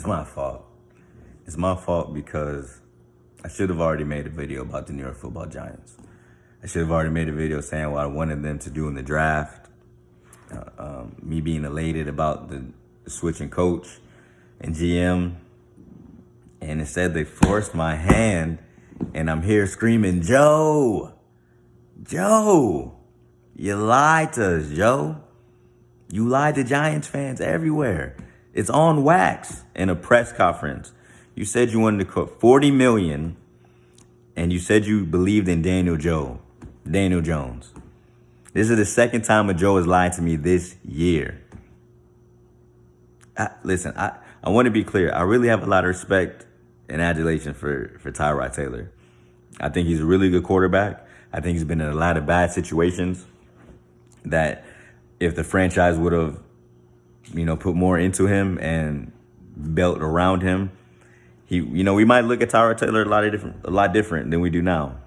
It's my fault. It's my fault because I should have already made a video about the New York Football Giants. I should have already made a video saying what I wanted them to do in the draft. Me being elated about the switching coach and GM. And instead they forced my hand and I'm here screaming, Joe, you lied to us, Joe. You lied to Giants fans everywhere. It's on wax in a press conference. You said you wanted to cut $40 million and you said you believed in Daniel Jones. This is the second time a Joe has lied to me this year. Listen, I want to be clear. I really have a lot of respect and adulation for Tyrod Taylor. I think he's a really good quarterback. I think he's been in a lot of bad situations that if the franchise would have, put more into him and built around him, we might look at Tyrod Taylor a lot different than we do now.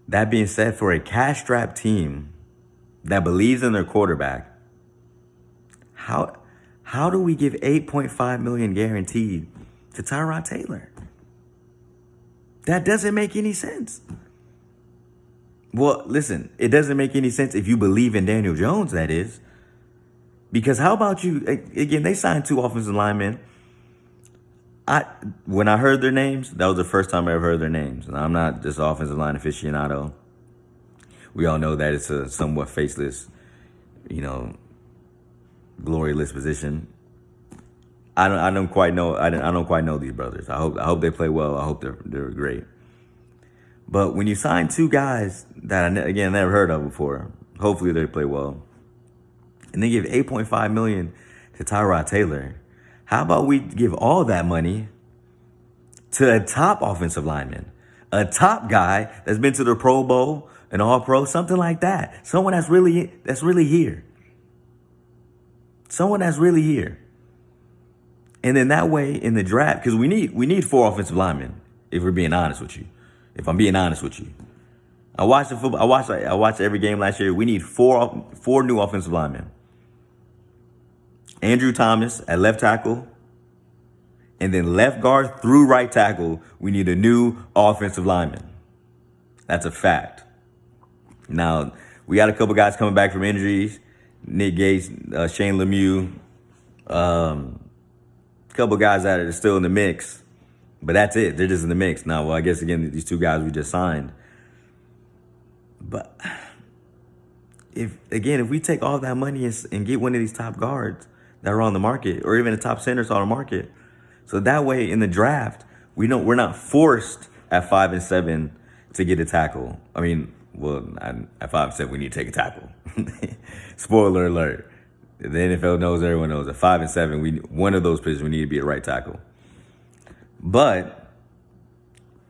That being said, for a cash-strapped team that believes in their quarterback, how do we give $8.5 million guaranteed to Tyrod Taylor? That doesn't make any sense. Well, listen, it doesn't make any sense if you believe in Daniel Jones, that is. Because how about you, again, they signed 2 offensive linemen. When I heard their names, that was the first time I ever heard their names. And I'm not just offensive line aficionado. We all know that it's a somewhat faceless, gloryless position. I don't quite know these brothers. I hope they play well. I hope they're great. But when you sign 2 guys that I never heard of before, hopefully they play well, and they give $8.5 million to Tyrod Taylor, how about we give all that money to a top offensive lineman, a top guy that's been to the Pro Bowl, an All-Pro, something like that, someone that's really here, someone that's really here. And then that way in the draft, because we need 4 offensive linemen, if we're being honest with you. If I'm being honest with you, I watched the football. I watched every game last year. We need four new offensive linemen. Andrew Thomas at left tackle, and then left guard through right tackle. We need a new offensive lineman. That's a fact. Now we got a couple guys coming back from injuries. Nick Gates, Shane Lemieux, a couple guys that are still in the mix. But that's it. They're just in the mix. Now, well, I guess, again, these 2 guys we just signed. But if we take all that money and get one of these top guards that are on the market, or even the top centers on the market, so that way in the draft, we're not forced at 5 and 7 to get a tackle. I mean, well, at 5 and 7, we need to take a tackle. Spoiler alert. The NFL knows, everyone knows. At 5 and 7, one of those positions, we need to be a right tackle. But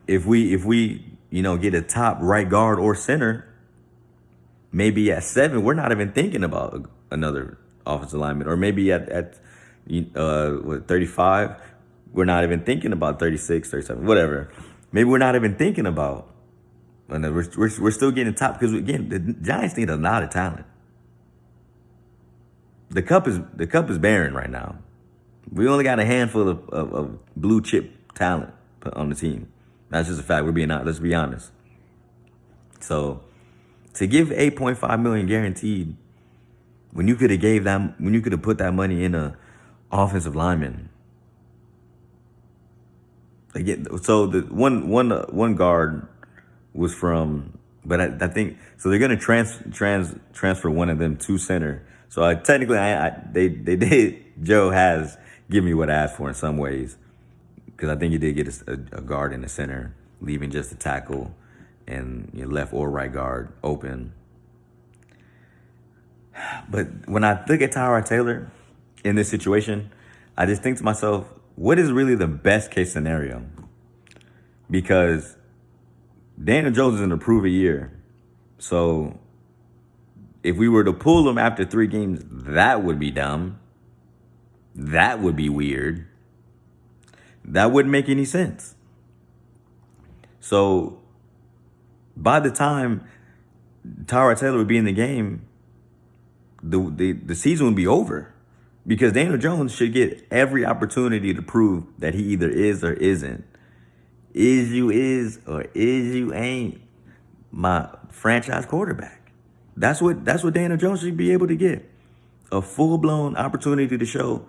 if we get a top right guard or center, maybe at 7 we're not even thinking about another offensive lineman, or maybe at 35 we're not even thinking about 36, 37, whatever. Maybe we're not even thinking about. And we're still getting top because, again, the Giants need a lot of talent. The cup is barren right now. We only got a handful of blue chip talent on the team. That's just a fact. Let's be honest. So to give $8.5 million guaranteed, when you could have put that money in a offensive lineman. Again, so the one guard was from, but I think so. They're gonna transfer one of them to center. So they did. Joe has given me what I asked for in some ways, because I think he did get a guard in the center, leaving just a tackle and left or right guard open. But when I look at Tyrod Taylor in this situation, I just think to myself, what is really the best case scenario? Because Daniel Jones is in a prove-it year. So if we were to pull him after 3 games, that would be dumb. That would be weird. That wouldn't make any sense. So by the time Tyrod Taylor would be in the game, the season would be over. Because Daniel Jones should get every opportunity to prove that he either is or isn't. Is you is or is you ain't my franchise quarterback. That's what Daniel Jones should be able to get. A full-blown opportunity to show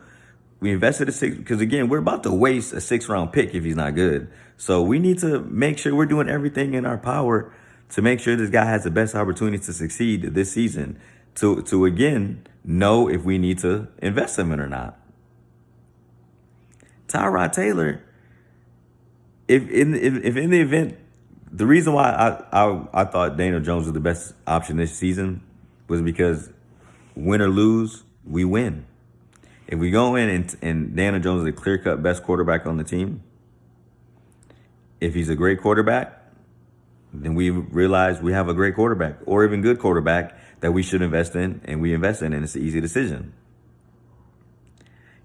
we invested a six, because again, we're about to waste a 6th-round pick if he's not good. So we need to make sure we're doing everything in our power to make sure this guy has the best opportunity to succeed this season. To again know if we need to invest him in or not. Tyrod Taylor, if in the event, the reason why I thought Daniel Jones was the best option this season was because win or lose, we win. If we go in and Daniel Jones is a clear-cut best quarterback on the team, if he's a great quarterback, then we realize we have a great quarterback or even good quarterback that we should invest in, and we invest in, and it's an easy decision.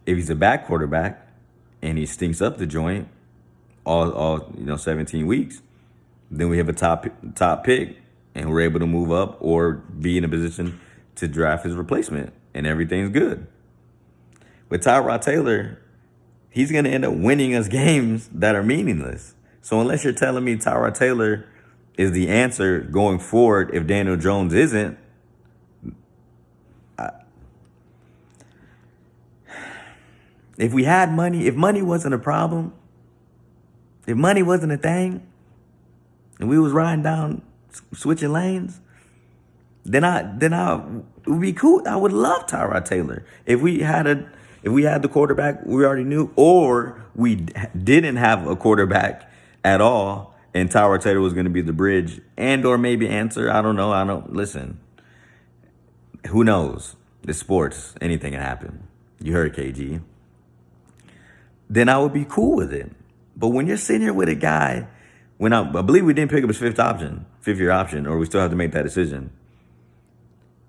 If he's a bad quarterback and he stinks up the joint all 17 weeks, then we have a top pick, and we're able to move up or be in a position to draft his replacement, and everything's good. With Tyrod Taylor, he's going to end up winning us games that are meaningless. So unless you're telling me Tyrod Taylor is the answer going forward if Daniel Jones isn't, if we had money, if money wasn't a problem, if money wasn't a thing, and we was riding down, switching lanes, then I it would be cool. I would love Tyrod Taylor if we had the quarterback we already knew, or we didn't have a quarterback at all, and Tyrod Taylor was going to be the bridge and or maybe answer. I don't know. Listen. Who knows? It's sports. Anything can happen. You heard KG. Then I would be cool with it. But when you're sitting here with a guy, when I believe we didn't pick up his 5th-year option, or we still have to make that decision.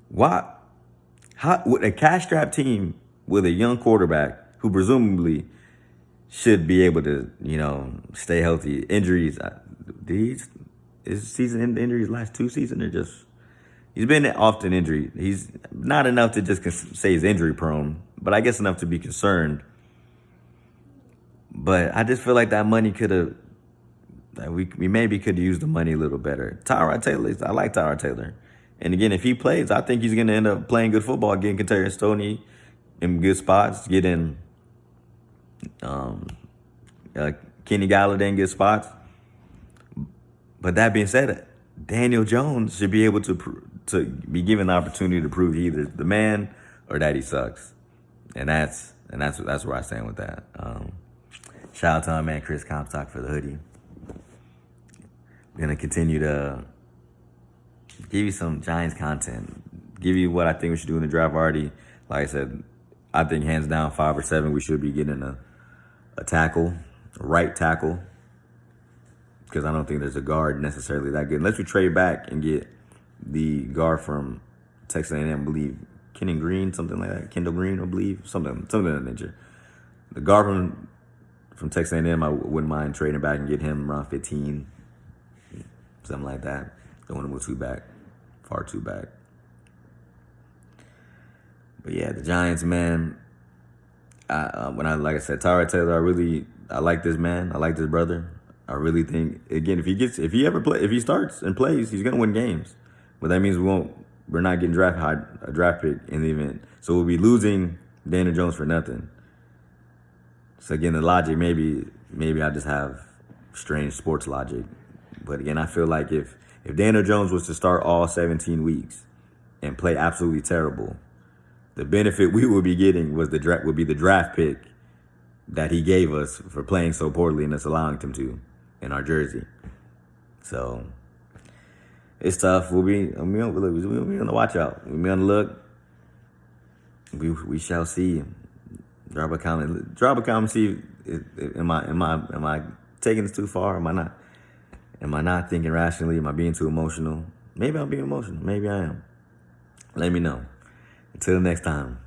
Why? How, with a cash-strapped team with a young quarterback who presumably should be able to, stay healthy. Injuries, his season injuries last 2 seasons are just, he's been often injured. He's not enough to just say he's injury prone, but I guess enough to be concerned. But I just feel like that money could have, we maybe could have used the money a little better. Tyrod Taylor, I like Tyrod Taylor. And again, if he plays, I think he's going to end up playing good football, getting Kadarius Stoney in good spots, getting Kenny Galladay in good spots. But that being said, Daniel Jones should be able to be given the opportunity to prove either the man or that he sucks. And that's where I stand with that. Shout out to my man Chris Comstock for the hoodie. I'm going to continue to give you some Giants content. Give you what I think we should do in the draft already. Like I said, I think hands down 5 or 7 we should be getting a tackle, a right tackle. Because I don't think there's a guard necessarily that good. Unless we trade back and get the guard from Texas A&M, I believe, Kendall Green, something like that. Kendall Green, I believe, something of that nature. The guard from Texas A&M, I wouldn't mind trading back and get him around 15, something like that. Don't want to move far too back. But yeah, the Giants, man. Like I said, Tyrod Taylor, I like this man. I like this brother. I really think, again, if he starts and plays, he's gonna win games. But that means we're not getting a draft pick in the event. So we'll be losing Daniel Jones for nothing. So again, the logic, maybe I just have strange sports logic. But again, I feel like if Daniel Jones was to start all 17 weeks and play absolutely terrible, the benefit we would be getting would be the draft pick that he gave us for playing so poorly and us allowing him to in our jersey. So it's tough. We'll be on the watch out. We'll be on the look. We shall see. Drop a comment. See, am I taking this too far? Am I not? Am I not thinking rationally? Am I being too emotional? Maybe I'm being emotional. Maybe I am. Let me know. Until next time.